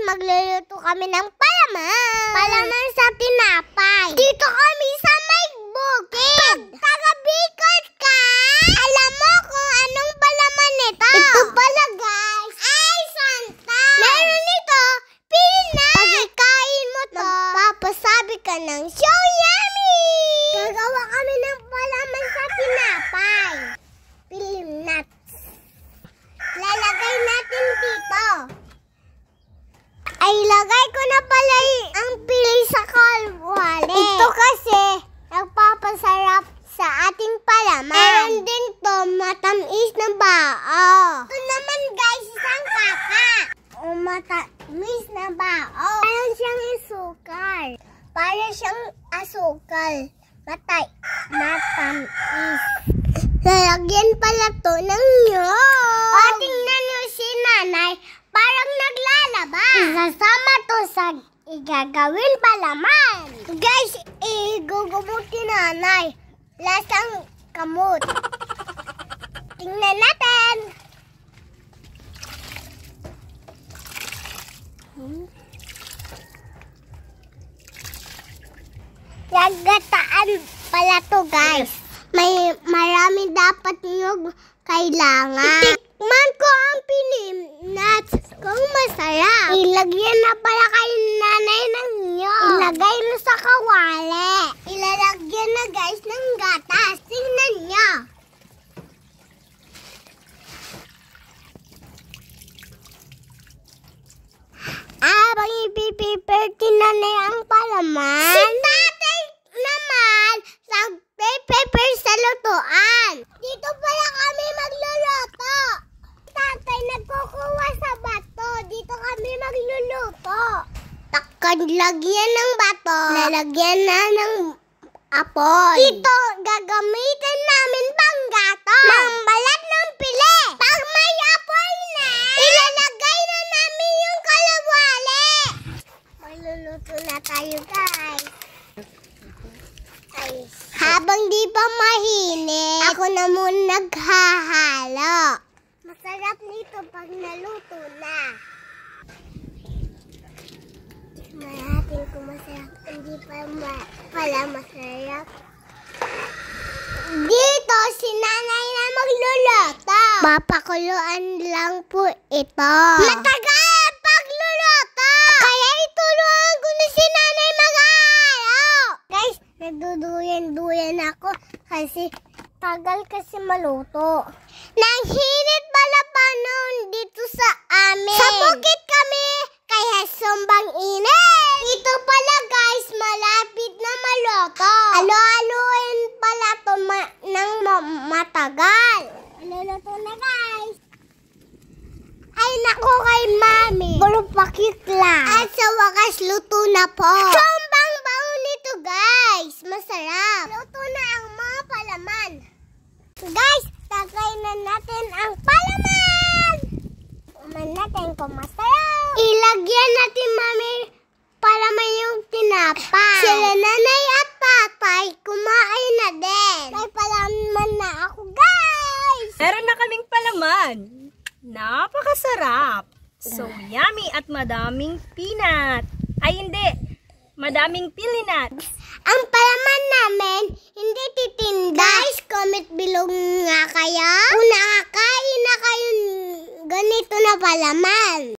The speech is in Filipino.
magluluto kami ng palaman. Palaman sa tinapay. Dito kami sa may bukid. Taga Bicol ka? Alam mo kung anong palaman ito? Ito pala guys, ay santa. Meron ito, peanut. Pag ikain mo to, magpapasabi ka ng so yummy. Gagawa kami ng palaman sa tinapay. Peanut. Lalagay natin dito. Ay, lagay ko na pala ang pili sa kalwali. Ito kasi nagpapasarap sa ating palaman. Meron din to matamis na bao. Ito naman guys, isang kaka. O matamis na bao. Parang siyang asukal. Parang siyang asukal. Matamis. Lalagyan pala to ng nyog. O, tingnan nyo si nanay. Parang naglalaba. Isasama to sa igagawin palaman. Guys, igugubot ni nanay. Lasang kamot. Tingnan natin. Lagataan pala to guys. May marami dapat nyog kailangan. Itikman ko ang peanut kung masarap. Ilagyan na pala kay nanay ng nyog. Ilagay na sa kawali. Ilalagyan na guys ng gatas. Tingnan nyo. Abang ipipiper nanay ang palaman. Si tatay naman nagpe-pepper sa lutuan. Dito pala kami magluluto. Tatay nagkukuha sa bato. Dito kami magluluto. Takad lagyan ng bato. Lalagyan na ng apoy. Ito gagamitin namin pang gato. Ng balat ng pili. Pag may apoy na, ilalagay na namin yung kalawali. Magluluto na tayo guys. Habang di pa mahinit, ako na muna naghahalo. Masarap nito pag naluto na. Natin kung masarap, hindi pa pala masarap. Dito, si nanay na magluluto. Papakuluan lang po ito. Matagal pagluluto. Kaya itulungan ko na si nanay maghahalo. Guys, nagduduyan ako kasi tagal kasi maluto. Nanghinit pala pa noon dito sa amin. Sa bukid kami, kaya sombang init. Ito pala guys, malapit na maluto. Alo-aloin pala to ng matagal. Maluluto na guys. Ay naku kay mami. Puro pakit lang. At sa wakas, luto na po. Sombang baon nito guys. Masarap. Luto na ang mga palaman. Guys, tagay na natin ang palaman. Uman natin kung masarap. Ilagyan natin mami palaman yung tinapay. Sila nanay at tatay kumain na din. May palaman na ako guys. Meron na kaming palaman. Napakasarap. So yummy at madaming peanut. Ay hindi, madaming peanut. Ang palaman namin, hindi titinda. Guys, comment below nga kaya kung nakakain na kayo ganito na palaman.